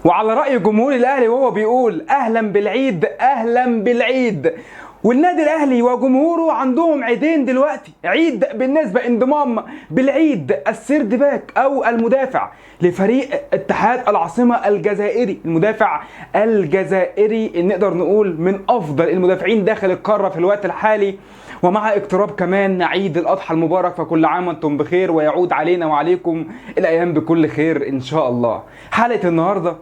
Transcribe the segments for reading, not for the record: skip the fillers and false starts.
وعلى رأي جمهور الأهلي وهو بيقول أهلا بالعيد أهلا بالعيد. والنادي الأهلي وجمهوره عندهم عيدين دلوقتي، عيد بالنسبة انضمام بالعيد السيردباك أو المدافع لفريق اتحاد العاصمة الجزائري، المدافع الجزائري اللي نقدر نقول من أفضل المدافعين داخل القارة في الوقت الحالي، ومع اقتراب كمان عيد الأضحى المبارك، فكل عام وانتم بخير ويعود علينا وعليكم الأيام بكل خير إن شاء الله. حلقة النهاردة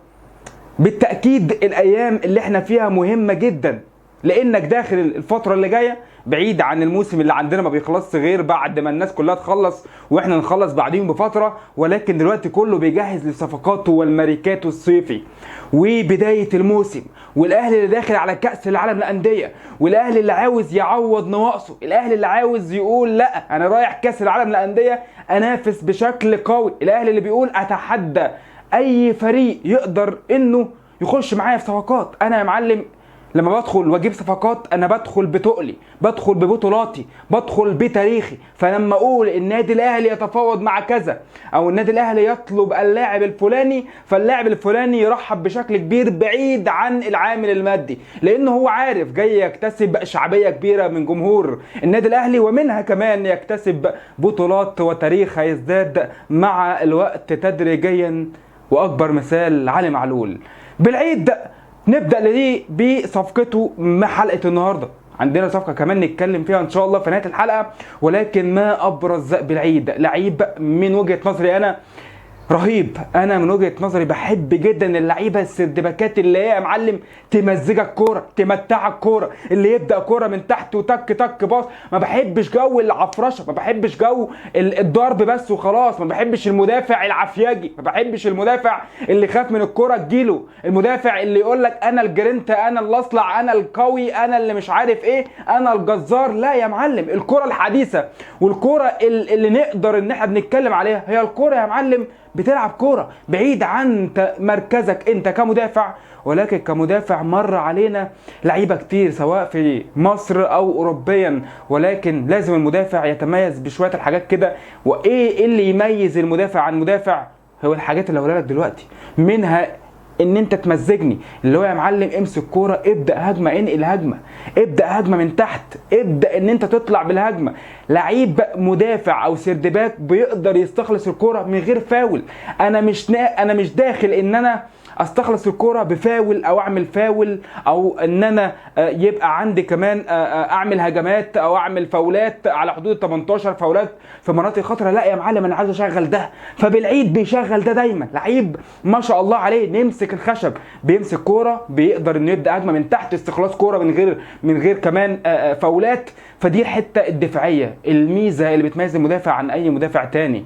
بالتأكيد الأيام اللي احنا فيها مهمة جدا، لأنك داخل الفترة اللي جاية بعيد عن الموسم اللي عندنا ما بيخلصش غير بعد ما الناس كلها تخلص واحنا نخلص بعدين بفترة، ولكن دلوقتي كله بيجهز لصفقاته والماركات الصيفي وبداية الموسم، والأهلي اللي داخل على كأس العالم للأندية، والأهلي اللي عاوز يعوض نواقصه، الأهلي اللي عاوز يقول لا أنا رايح كأس العالم للأندية أنافس بشكل قوي، الأهلي اللي بيقول أتحدى أي فريق يقدر إنه يخش معايا في صفقات. أنا يا معلم لما بدخل واجيب صفقات انا بدخل بتقلي، بدخل ببطولاتي، بدخل بتاريخي. فلما اقول النادي الاهلي يتفاوض مع كذا او النادي الاهلي يطلب اللاعب الفلاني، فاللاعب الفلاني يرحب بشكل كبير بعيد عن العامل المادي، لانه هو عارف جاي يكتسب شعبيه كبيره من جمهور النادي الاهلي، ومنها كمان يكتسب بطولات وتاريخ هيزداد مع الوقت تدريجيا. واكبر مثال علي معلول. بالعيد نبدأ ليه بصفقته مع حلقة النهاردة، عندنا صفقة كمان نتكلم فيها ان شاء الله في نهاية الحلقة، ولكن ما ابرز بالعيد لعيب من وجهة نظري انا رهيب. انا من وجهة نظري بحب جدا اللعيبه السردباكات اللي هي يا معلم تمزجك كوره، تمتعك كوره، اللي يبدا كوره من تحت وتك تك باص. ما بحبش جو العفرشه، ما بحبش جو الضرب بس وخلاص، ما بحبش المدافع العفياجي، ما بحبش المدافع اللي خاف من الكوره تجيله، المدافع اللي يقول لك انا الجرينتا، انا الاصلع، انا القوي، انا اللي مش عارف ايه، انا الجزار. لا يا معلم، الكوره الحديثه والكوره اللي نقدر ان احنا بنتكلم عليها هي الكوره يا معلم بتلعب كوره بعيد عن مركزك انت كمدافع، ولكن كمدافع مر علينا لعيبه كتير سواء في مصر او اوروبيا، ولكن لازم المدافع يتميز بشويه الحاجات كده. وايه اللي يميز المدافع عن المدافع؟ هو الحاجات اللي هقولها لك دلوقتي، منها ان انت تمزجني، اللي هو يا معلم امسك كوره، ابدا هجمه، انقل هجمه، ابدا هجمه من تحت، ابدا ان انت تطلع بالهجمه. لعيب مدافع او سردباك بيقدر يستخلص الكوره من غير فاول. انا مش داخل ان انا استخلص الكرة بفاول او اعمل فاول، او ان انا يبقى عندي كمان اعمل هجمات او اعمل فاولات على حدود 18 فاولات في مناطق خطره. لا يا معلم، انا عايز اشغل ده. فبالعيد بيشغل ده دايما، لعيب ما شاء الله عليه نمسك الخشب، بيمسك كوره، بيقدر انه يبدا هجمه من تحت، استخلاص كوره من غير كمان فاولات. فدي الحته الدفاعيه، الميزه اللي بتميز المدافع عن اي مدافع تاني.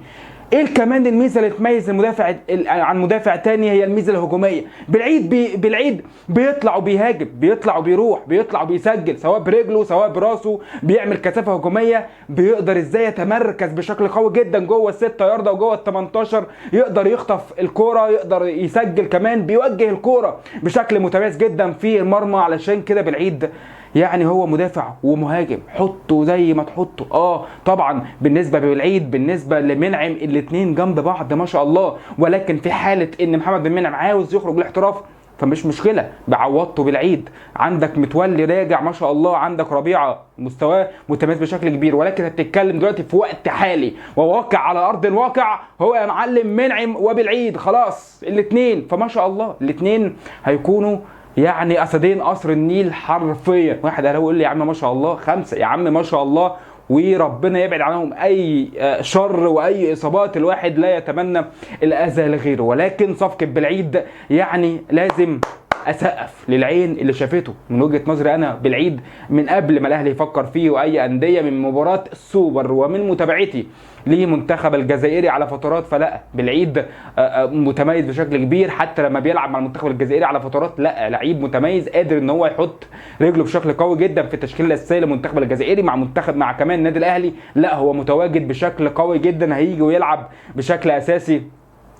ايه كمان الميزه اللي تميز المدافع عن مدافع تاني؟ هي الميزه الهجوميه. بالعيد بيطلع وبيهاجم، بيطلع وبيروح، بيطلع وبيسجل سواء برجله سواء براسه، بيعمل كثافه هجوميه، بيقدر ازاي يتمركز بشكل قوي جدا جوه ال6 ياردة وجوه ال18، يقدر يخطف الكوره، يقدر يسجل كمان، بيوجه الكوره بشكل متميز جدا في المرمى. علشان كده بالعيد يعني هو مدافع ومهاجم، حطه زي ما تحطه. طبعا بالنسبه بالعيد بالنسبه لمنعم الاتنين جنب بعض ما شاء الله، ولكن في حاله ان محمد بن منعم عاوز يخرج الاحتراف فمش مشكله، بعوضته بالعيد. عندك متولي راجع ما شاء الله، عندك ربيعه مستواه متميز بشكل كبير، ولكن هتتكلم دلوقتي في وقت حالي وواقع على ارض الواقع، هو يا معلم منعم وبالعيد خلاص الاثنين. فما شاء الله الاثنين هيكونوا يعني اسدين قصر النيل حرفيا. واحد قال يقول لي يا عم ما شاء الله 5، يا عم ما شاء الله، وربنا يبعد عنهم اي شر واي اصابات، الواحد لا يتمنى الاذى لغيره. ولكن صفقه بالعيد يعني لازم اسقف للعين اللي شافته. من وجهه نظري انا بالعيد من قبل ما الاهلي يفكر فيه واي انديه، من مباراه السوبر ومن متابعتي لمنتخب الجزائري على فترات، فلا بالعيد متميز بشكل كبير. حتى لما بيلعب مع المنتخب الجزائري على فترات، لا لعيب متميز، قادر ان هو يحط رجله بشكل قوي جدا في التشكيله الاساسيه للمنتخب الجزائري مع كمان النادي الاهلي. لا هو متواجد بشكل قوي جدا، هيجي ويلعب بشكل اساسي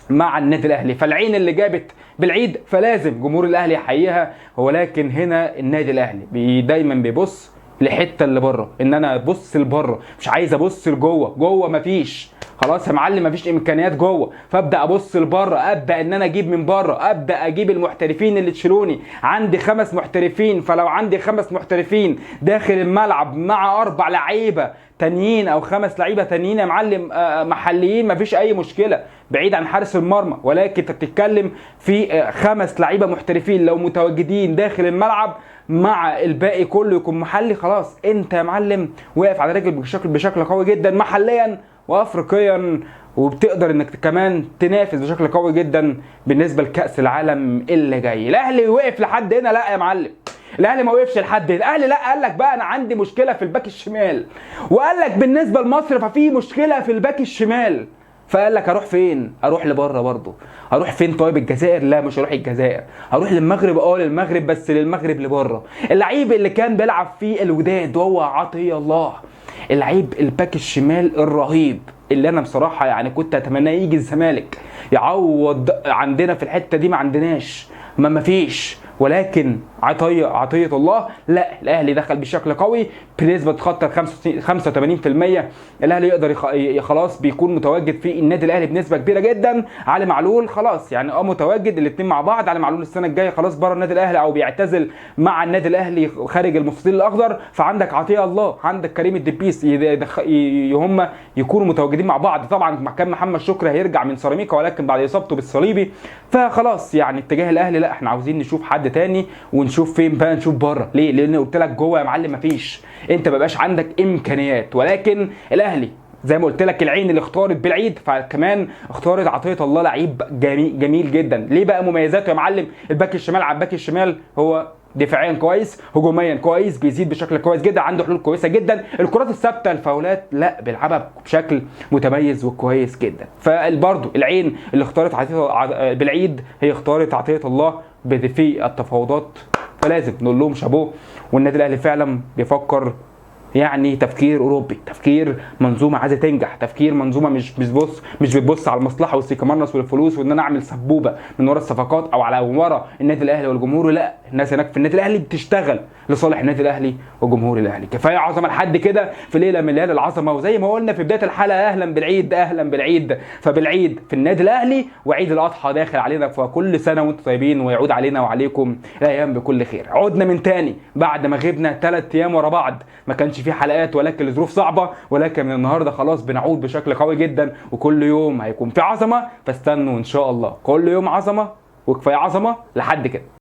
مع النادي الاهلي. فالعين اللي جابت بالعيد فلازم جمهور الاهلي يحييها. ولكن هنا النادي الاهلي دايما بيبص لحته اللي بره، ان انا ابص لبره، مش عايز ابص لجوه. جوه مفيش، خلاص يا معلم مفيش امكانيات جوه، فابدا ابص لبره، ابدا ان انا اجيب من بره، ابدا اجيب المحترفين اللي تشيلوني. عندي 5 محترفين، فلو عندي 5 محترفين داخل الملعب مع 4 لعيبه تانيين او 5 لعيبه تانيين يا معلم محليين، مفيش اي مشكله بعيد عن حارس المرمى. ولكن انت بتتكلم في 5 لعيبه محترفين لو متواجدين داخل الملعب مع الباقي كله يكون محلي، خلاص انت يا معلم واقف على رجل بشكل قوي جدا محليا وافريقيا، وبتقدر انك كمان تنافس بشكل قوي جدا بالنسبه لكاس العالم اللي جاي. الاهلي وقف لحد هنا؟ لا يا معلم، الاهلي ما وقفش لحد هنا. الاهلي لا، قال لك بقى انا عندي مشكله في الباك الشمال، وقال لك بالنسبه لمصر ففي مشكله في الباك الشمال، فقال لك اروح فين؟ اروح لبره برضه. اروح فين طيب؟ الجزائر؟ لا مش هروح الجزائر، هروح للمغرب. للمغرب، بس للمغرب لبره. اللعيب اللي كان بيلعب في الوداد وهو عطيه الله، اللعيب الباك الشمال الرهيب اللي انا بصراحه يعني كنت اتمنى يجي الزمالك يعوض عندنا في الحته دي، ما عندناش، ما فيش. ولكن عطيه الله لا، الاهلي دخل بشكل قوي بنسبه تخطى 85%. الاهلي يقدر خلاص بيكون متواجد في النادي الاهلي بنسبه كبيره جدا. علي معلول خلاص يعني متواجد الاثنين مع بعض. علي معلول السنه الجايه خلاص بره النادي الاهلي او بيعتزل مع النادي الاهلي خارج المستطيل الاخضر. فعندك عطيه الله، عندك كريم الدبيس، هم يكونوا متواجدين مع بعض. طبعا كان محمد شكري هيرجع من سيراميكا ولكن بعد اصابته بالصليبي، فخلاص يعني اتجاه الاهلي لا، احنا عاوزين نشوف حد تاني ونشوف فين بقى، نشوف بره. ليه؟ لان قلت لك جوه يا معلم مفيش، انت ما بقاش عندك امكانيات. ولكن الاهلي زي ما قلت لك العين اللي اختارت بالعيد، فكمان اختارت عطيه الله لعيب جميل جدا. ليه بقى مميزاته يا معلم؟ الباك الشمال، على الباك الشمال هو دفاعيا كويس، هجوميا كويس، بيزيد بشكل كويس جدا، عنده حلول كويسه جدا، الكرات الثابته الفاولات لا بيلعبها بشكل متميز وكويس جدا. فبرضه العين اللي اختارت عطيه بالعيد هي اختارت عطيه الله في التفاوضات، فلازم نقول لهم شابوه. والنادي الاهلي فعلا بيفكر يعني تفكير اوروبي، تفكير منظومه عايزه تنجح، تفكير منظومه مش بتبص على المصلحه والسيكمانس والفلوس وان انا اعمل سبوبه من ورا الصفقات او على ورا النادي الاهلي والجمهور. لا، الناس هناك في النادي الاهلي بتشتغل لصالح النادي الاهلي وجمهور الاهلي. كفايه عظمه لحد كده في ليله من ليالي العظمه. وزي ما قلنا في بدايه الحلقه، اهلا بالعيد، اهلا بالعيد. فبالعيد في النادي الاهلي، وعيد الاضحى داخل علينا، فكل سنه وانتم طيبين ويعود علينا وعليكم الايام بكل خير. عدنا من تاني بعد ما غبنا 3 ايام ورا بعض، ما كانش في حلقات ولكن الظروف صعبه، ولكن من النهارده خلاص بنعود بشكل قوي جدا، وكل يوم هيكون في عظمه، فاستنوا ان شاء الله كل يوم عظمه، وكفايه عظمه لحد كده.